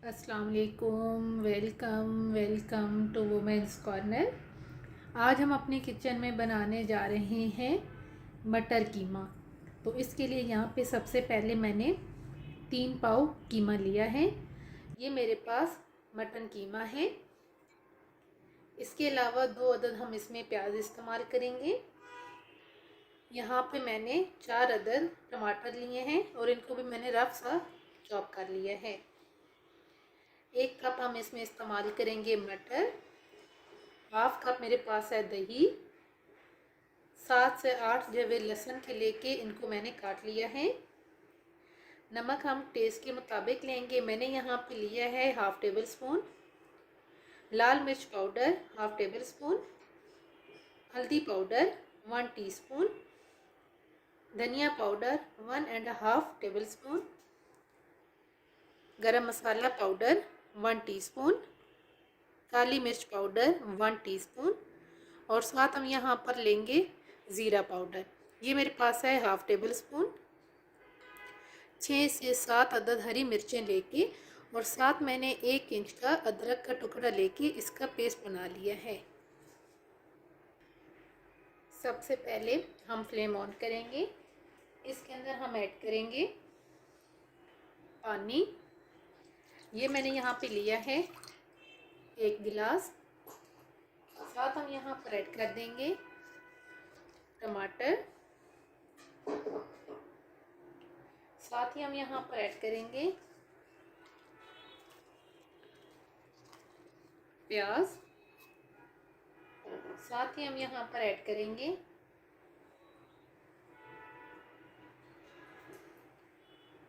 अस्सलाम वालेकुम। Welcome welcome to women's corner. आज हम अपने किचन में बनाने जा रहे हैं मटर कीमा। तो इसके लिए यहाँ पे सबसे पहले मैंने 3 पाव कीमा लिया है। ये मेरे पास मटन कीमा है। इसके अलावा 2 अदद हम इसमें प्याज इस्तेमाल करेंगे। यहाँ पे मैंने 4 अदद टमाटर लिए हैं और इनको भी मैंने रफ सा चॉप कर लिया है। 1 कप हम इसमें इस्तेमाल करेंगे मटर। 1/2 कप मेरे पास है दही। 7 से 8 जवे लहसुन के लेके इनको मैंने काट लिया है। नमक हम टेस्ट के मुताबिक लेंगे। मैंने यहाँ पे लिया है 1/2 टेबल स्पून। लाल मिर्च पाउडर 1/2 टेबल स्पून। हल्दी पाउडर 1 टीस्पून। धनिया powder 1.5 tablespoon. Garam masala powder 1 teaspoon. काली मिर्च पाउडर 1 टीस्पून। और साथ हम यहाँ पर लेंगे ज़ीरा पाउडर। ये मेरे पास है 1/2 टेबल स्पून। 6 से 7 अदद हरी मिर्चें लेके और साथ मैंने 1 इंच का अदरक का टुकड़ा लेके इसका पेस्ट बना लिया है। सबसे पहले हम फ्लेम ऑन करेंगे। इसके अंदर हम ऐड करेंगे पानी। ये मैंने यहाँ पे लिया है 1 गिलास। साथ हम यहाँ पर ऐड कर देंगे टमाटर। साथ ही हम यहाँ पर ऐड करेंगे प्याज। साथ ही हम यहाँ पर ऐड करेंगे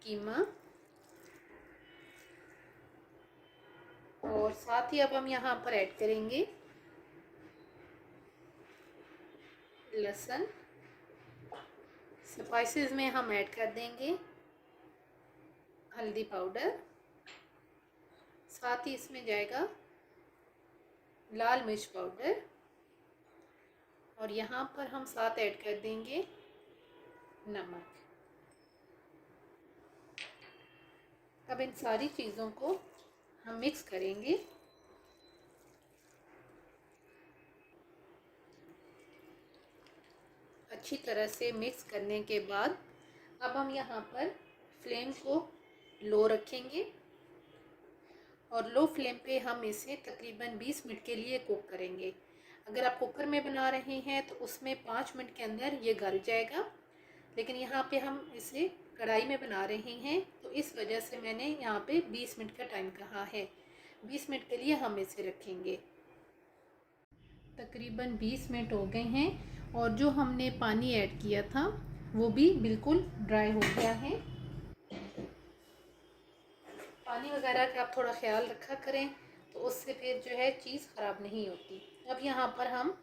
कीमा। और साथ ही अब हम यहाँ पर ऐड करेंगे लहसुन। स्पाइसेस में हम ऐड कर देंगे हल्दी पाउडर। साथ ही इसमें जाएगा लाल मिर्च पाउडर। और यहाँ पर हम साथ ऐड कर देंगे नमक। अब इन सारी चीज़ों को हम मिक्स करेंगे। अच्छी तरह से मिक्स करने के बाद अब हम यहाँ पर फ्लेम को लो रखेंगे और लो फ्लेम पे हम इसे तकरीबन 20 मिनट के लिए कुक करेंगे। अगर आप कुकर में बना रहे हैं तो उसमें 5 मिनट के अंदर ये गल जाएगा, लेकिन यहाँ पे हम इसे कढ़ाई में बना रहे हैं तो इस वजह से मैंने यहाँ पे 20 मिनट का टाइम कहा है। 20 मिनट के लिए हम इसे रखेंगे। तकरीबन 20 मिनट हो गए हैं और जो हमने पानी ऐड किया था वो भी बिल्कुल ड्राई हो गया है। पानी वगैरह का आप थोड़ा ख्याल रखा करें तो उससे फिर जो है चीज़ ख़राब नहीं होती। अब यहाँ पर हम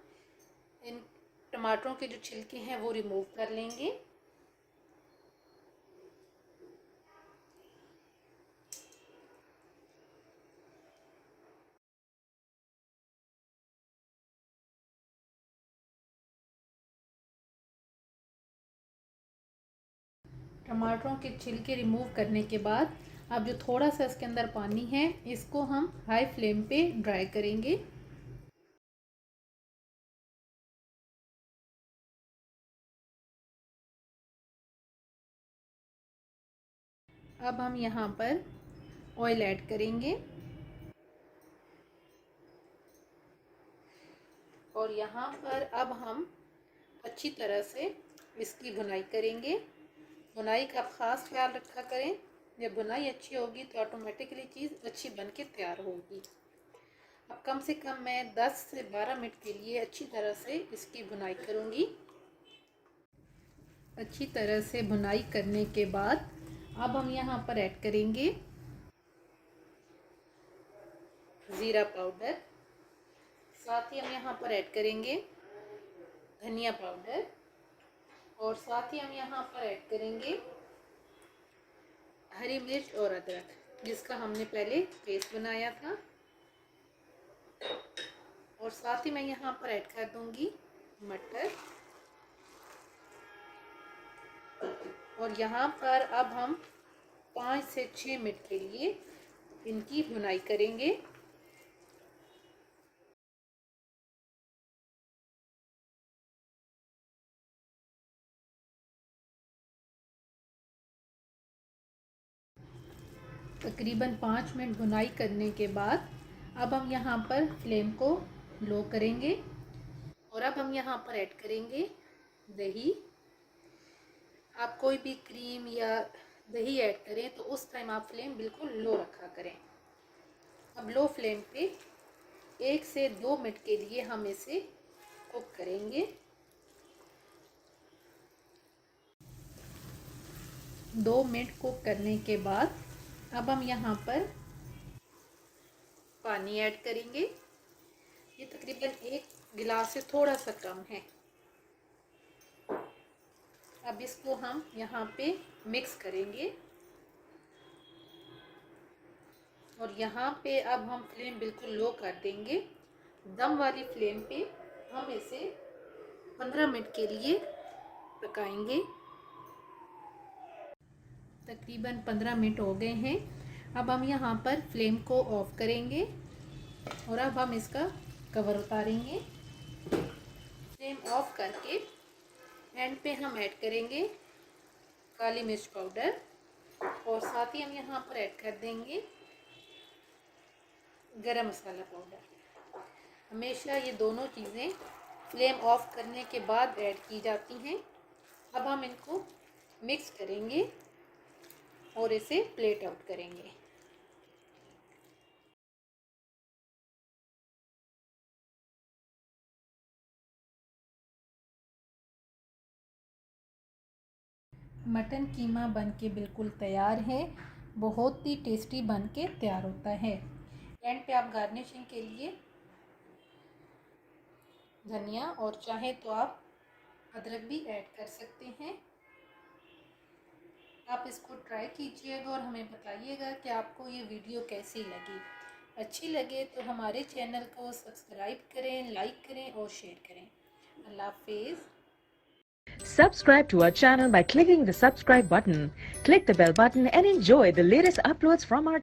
इन टमाटरों के जो छिलके हैं वो रिमूव कर लेंगे। टमाटरों के छिलके रिमूव करने के बाद अब जो थोड़ा सा इसके अंदर पानी है इसको हम हाई फ्लेम पे ड्राई करेंगे। अब हम यहाँ पर ऑयल ऐड करेंगे और यहाँ पर अब हम अच्छी तरह से इसकी भुनाई करेंगे। भुनाई का आप ख़ास ख्याल रखा करें। जब भुनाई अच्छी होगी तो ऑटोमेटिकली चीज़ अच्छी बन के तैयार होगी। अब कम से कम मैं 10 से 12 मिनट के लिए अच्छी तरह से इसकी भुनाई करूँगी। अच्छी तरह से भुनाई करने के बाद अब हम यहाँ पर ऐड करेंगे ज़ीरा पाउडर। साथ ही हम यहाँ पर ऐड करेंगे धनिया पाउडर। और साथ ही हम यहाँ पर ऐड करेंगे हरी मिर्च और अदरक जिसका हमने पहले पेस्ट बनाया था। और साथ ही मैं यहाँ पर ऐड कर दूँगी मटर। और यहाँ पर अब हम 5 से 6 मिनट के लिए इनकी भुनाई करेंगे। तकरीबन 5 मिनट भुनाई करने के बाद अब हम यहाँ पर फ्लेम को लो करेंगे और अब हम यहाँ पर ऐड करेंगे दही। आप कोई भी क्रीम या दही ऐड करें तो उस टाइम आप फ्लेम बिल्कुल लो रखा करें। अब लो फ्लेम पे 1 से 2 मिनट के लिए हम इसे कुक करेंगे। 2 मिनट कुक करने के बाद अब हम यहाँ पर पानी ऐड करेंगे। ये तकरीबन 1 गिलास से थोड़ा सा कम है। अब इसको हम यहाँ पे मिक्स करेंगे और यहाँ पे अब हम फ्लेम बिल्कुल लो कर देंगे। दम वाली फ्लेम पे हम इसे 15 मिनट के लिए पकाएंगे। तकरीबन 15 मिनट हो गए हैं। अब हम यहाँ पर फ्लेम को ऑफ करेंगे और अब हम इसका कवर उतारेंगे। फ्लेम ऑफ करके एंड पे हम ऐड करेंगे काली मिर्च पाउडर और साथ ही हम यहाँ पर ऐड कर देंगे गरम मसाला पाउडर। हमेशा ये दोनों चीज़ें फ्लेम ऑफ करने के बाद ऐड की जाती हैं। अब हम इनको मिक्स करेंगे और इसे प्लेट आउट करेंगे। मटन कीमा बन के बिल्कुल तैयार है। बहुत ही टेस्टी बन के तैयार होता है। एंड पे आप गार्निशिंग के लिए धनिया और चाहे तो आप अदरक भी ऐड कर सकते हैं। आप इसको ट्राई कीजिएगा और हमें बताइएगा कि आपको ये वीडियो कैसी लगी। अच्छी लगे तो हमारे चैनल को सब्सक्राइब करें, लाइक करें और शेयर करें। अल्लाह हाफिज़। Subscribe to our channel by clicking the subscribe button. Click the bell button and enjoy the latest uploads from our